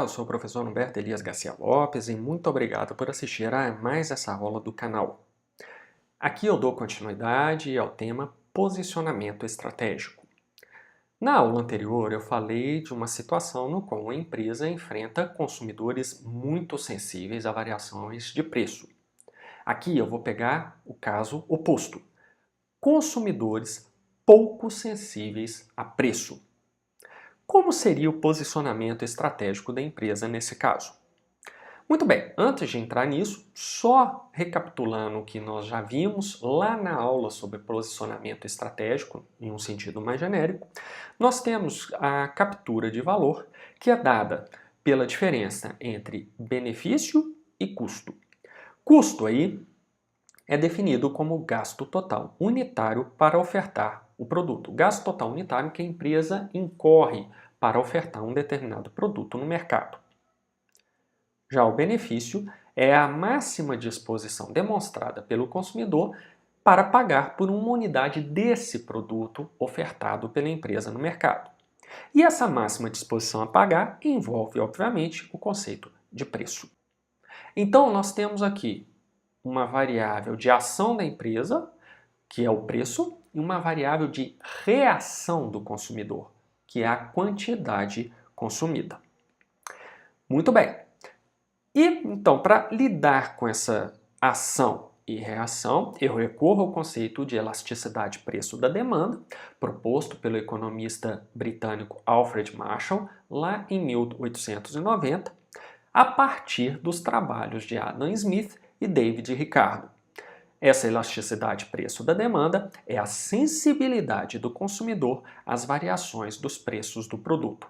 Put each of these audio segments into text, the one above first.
eu sou o professor Humberto Elias Garcia Lopes e muito obrigado por assistir a mais essa aula do canal. Aqui eu dou continuidade ao tema posicionamento estratégico. Na aula anterior eu falei de uma situação no qual a empresa enfrenta consumidores muito sensíveis a variações de preço. Aqui eu vou pegar o caso oposto: consumidores pouco sensíveis a preço. Como seria o posicionamento estratégico da empresa nesse caso? Muito bem, antes de entrar nisso, só recapitulando o que nós já vimos lá na aula sobre posicionamento estratégico, em um sentido mais genérico, nós temos a captura de valor, que é dada pela diferença entre benefício e custo. Custo aí é definido como gasto total unitário para ofertar o produto. Gasto total unitário que a empresa incorre para ofertar um determinado produto no mercado. Já o benefício é a máxima disposição demonstrada pelo consumidor para pagar por uma unidade desse produto ofertado pela empresa no mercado. E essa máxima disposição a pagar envolve, obviamente, o conceito de preço. Então, nós temos aqui uma variável de ação da empresa, que é o preço, e uma variável de reação do consumidor, que é a quantidade consumida. Muito bem. E então, para lidar com essa ação e reação, eu recorro ao conceito de elasticidade preço da demanda, proposto pelo economista britânico Alfred Marshall lá em 1890, a partir dos trabalhos de Adam Smith e David Ricardo. Essa elasticidade preço da demanda é a sensibilidade do consumidor às variações dos preços do produto.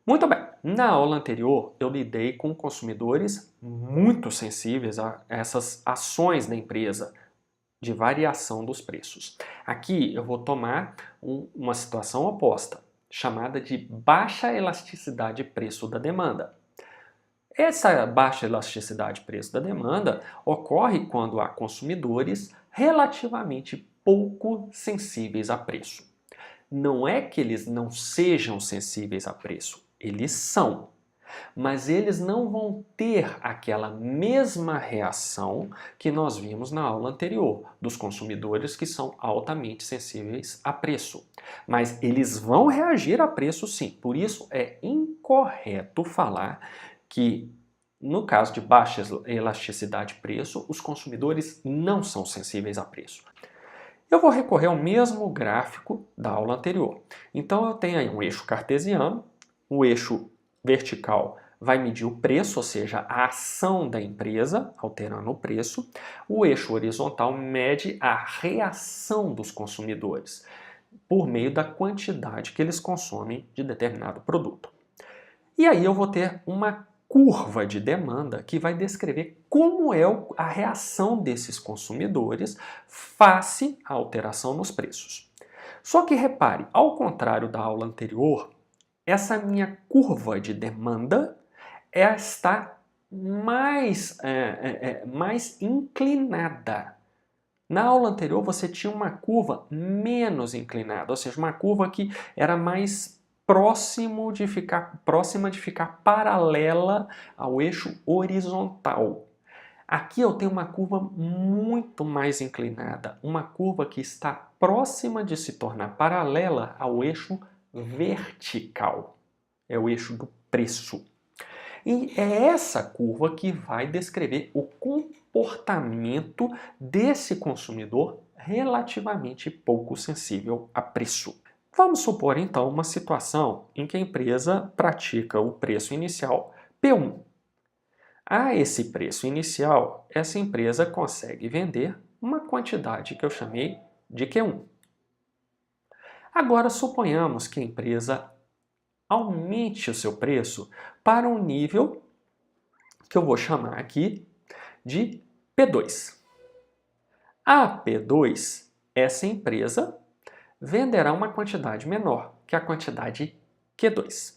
Muito bem, na aula anterior eu lidei com consumidores muito sensíveis a essas ações da empresa de variação dos preços. Aqui eu vou tomar uma situação oposta, chamada de baixa elasticidade preço da demanda. Essa baixa elasticidade preço da demanda ocorre quando há consumidores relativamente pouco sensíveis a preço. Não é que eles não sejam sensíveis a preço, eles são, mas eles não vão ter aquela mesma reação que nós vimos na aula anterior, dos consumidores que são altamente sensíveis a preço. Mas eles vão reagir a preço sim, por isso é incorreto falar que, no caso de baixa elasticidade de preço, os consumidores não são sensíveis a preço. Eu vou recorrer ao mesmo gráfico da aula anterior. Então eu tenho aí um eixo cartesiano, o eixo vertical vai medir o preço, ou seja, a ação da empresa, alterando o preço. O eixo horizontal mede a reação dos consumidores, por meio da quantidade que eles consomem de determinado produto. E aí eu vou ter uma curva de demanda que vai descrever como é a reação desses consumidores face à alteração nos preços. Só que repare, ao contrário da aula anterior, essa minha curva de demanda está mais inclinada. Na aula anterior você tinha uma curva menos inclinada, ou seja, uma curva que era mais próxima de ficar paralela ao eixo horizontal. Aqui eu tenho uma curva muito mais inclinada, uma curva que está próxima de se tornar paralela ao eixo vertical. É o eixo do preço. E é essa curva que vai descrever o comportamento desse consumidor relativamente pouco sensível a preço. Vamos supor então uma situação em que a empresa pratica o preço inicial P1. A esse preço inicial, essa empresa consegue vender uma quantidade que eu chamei de Q1. Agora suponhamos que a empresa aumente o seu preço para um nível que eu vou chamar aqui de P2. A P2, essa empresa venderá uma quantidade menor que a quantidade Q2.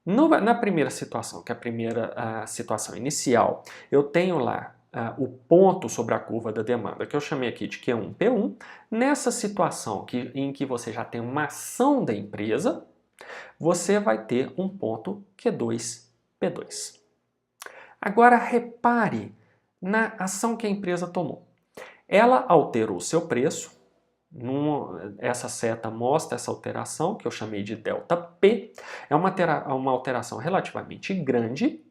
Na primeira situação, que é a primeira situação inicial, eu tenho lá o ponto sobre a curva da demanda, que eu chamei aqui de Q1, P1. Nessa situação em que você já tem uma ação da empresa, você vai ter um ponto Q2, P2. Agora repare na ação que a empresa tomou. Ela alterou seu preço, essa seta mostra essa alteração, que eu chamei de ΔP, é uma alteração relativamente grande,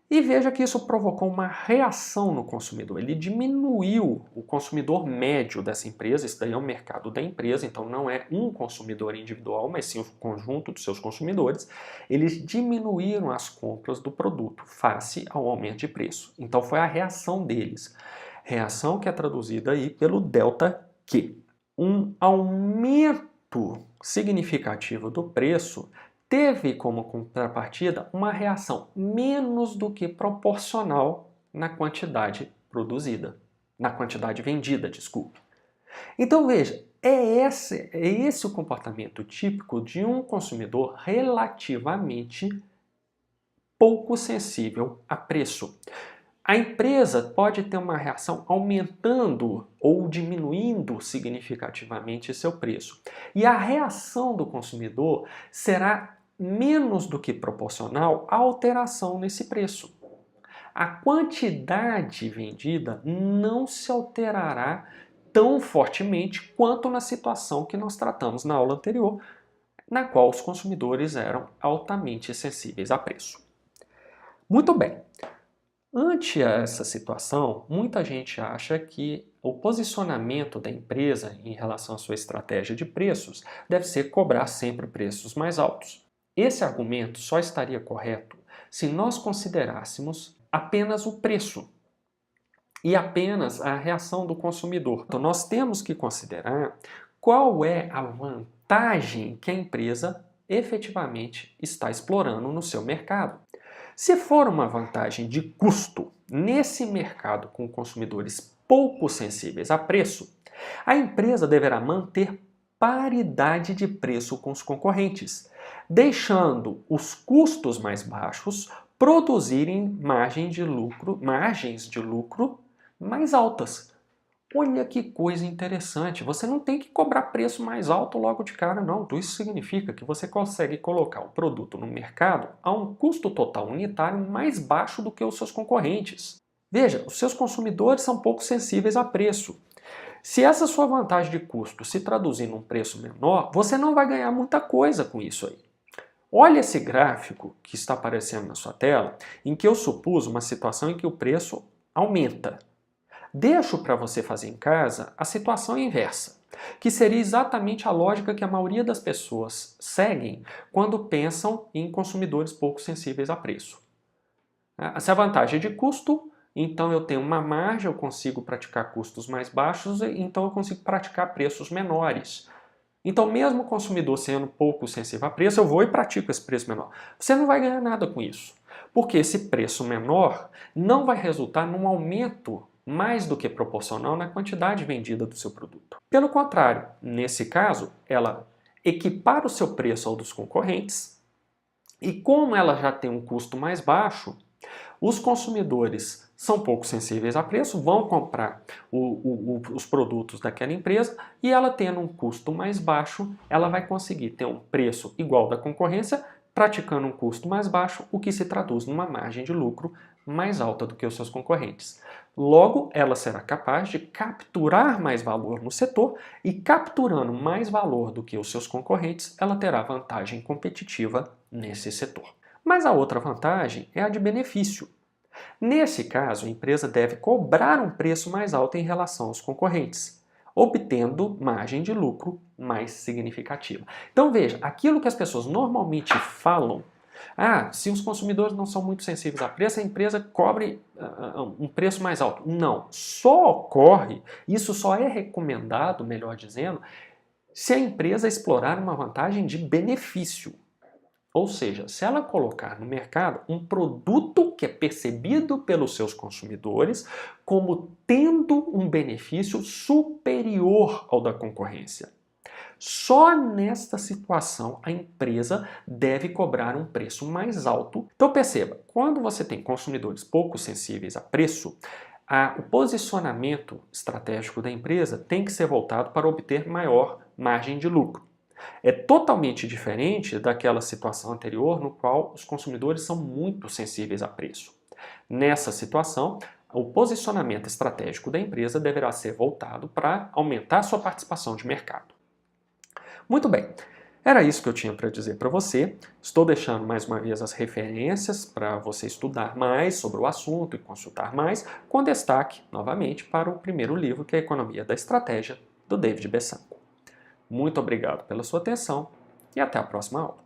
e veja que isso provocou uma reação no consumidor. Ele diminuiu o consumidor médio dessa empresa, isso daí é o mercado da empresa, então não é um consumidor individual, mas sim o conjunto dos seus consumidores. Eles diminuíram as compras do produto face ao aumento de preço. Então foi a reação deles. Reação que é traduzida aí pelo ΔQ. Um aumento significativo do preço teve como contrapartida uma reação menos do que proporcional na quantidade produzida, na quantidade vendida, desculpe. Então veja, é esse o comportamento típico de um consumidor relativamente pouco sensível a preço. A empresa pode ter uma reação aumentando ou diminuindo significativamente seu preço. E a reação do consumidor será menos do que proporcional à alteração nesse preço. A quantidade vendida não se alterará tão fortemente quanto na situação que nós tratamos na aula anterior, na qual os consumidores eram altamente sensíveis a preço. Muito bem. Ante essa situação, muita gente acha que o posicionamento da empresa em relação à sua estratégia de preços deve ser cobrar sempre preços mais altos. Esse argumento só estaria correto se nós considerássemos apenas o preço e apenas a reação do consumidor. Então nós temos que considerar qual é a vantagem que a empresa efetivamente está explorando no seu mercado. Se for uma vantagem de custo nesse mercado com consumidores pouco sensíveis a preço, a empresa deverá manter paridade de preço com os concorrentes, deixando os custos mais baixos produzirem margens de lucro mais altas. Olha que coisa interessante, você não tem que cobrar preço mais alto logo de cara não, isso significa que você consegue colocar o produto no mercado a um custo total unitário mais baixo do que os seus concorrentes. Veja, os seus consumidores são pouco sensíveis a preço. Se essa sua vantagem de custo se traduzir num preço menor, você não vai ganhar muita coisa com isso aí. Olha esse gráfico que está aparecendo na sua tela, em que eu supus uma situação em que o preço aumenta. Deixo para você fazer em casa a situação inversa, que seria exatamente a lógica que a maioria das pessoas seguem quando pensam em consumidores pouco sensíveis a preço. Se a vantagem é de custo, então eu tenho uma margem, eu consigo praticar custos mais baixos, então eu consigo praticar preços menores. Então mesmo o consumidor sendo pouco sensível a preço, eu vou e pratico esse preço menor. Você não vai ganhar nada com isso, porque esse preço menor não vai resultar num aumento mais do que proporcional na quantidade vendida do seu produto. Pelo contrário, nesse caso, ela equipara o seu preço ao dos concorrentes e como ela já tem um custo mais baixo, os consumidores são pouco sensíveis a preço, vão comprar os produtos daquela empresa e ela tendo um custo mais baixo, ela vai conseguir ter um preço igual da concorrência, praticando um custo mais baixo, o que se traduz numa margem de lucro mais alta do que os seus concorrentes. Logo, ela será capaz de capturar mais valor no setor e capturando mais valor do que os seus concorrentes, ela terá vantagem competitiva nesse setor. Mas a outra vantagem é a de benefício. Nesse caso, a empresa deve cobrar um preço mais alto em relação aos concorrentes, obtendo margem de lucro mais significativa. Então veja, aquilo que as pessoas normalmente falam, se os consumidores não são muito sensíveis a preço, a empresa cobre um preço mais alto. Não, só ocorre, isso só é recomendado, melhor dizendo, se a empresa explorar uma vantagem de benefício. Ou seja, se ela colocar no mercado um produto que é percebido pelos seus consumidores como tendo um benefício superior ao da concorrência. Só nesta situação a empresa deve cobrar um preço mais alto. Então perceba, quando você tem consumidores pouco sensíveis a preço, o posicionamento estratégico da empresa tem que ser voltado para obter maior margem de lucro. É totalmente diferente daquela situação anterior no qual os consumidores são muito sensíveis a preço. Nessa situação, o posicionamento estratégico da empresa deverá ser voltado para aumentar sua participação de mercado. Muito bem, era isso que eu tinha para dizer para você. Estou deixando mais uma vez as referências para você estudar mais sobre o assunto e consultar mais, com destaque, novamente, para o primeiro livro, que é a Economia da Estratégia, do David Besanko. Muito obrigado pela sua atenção e até a próxima aula.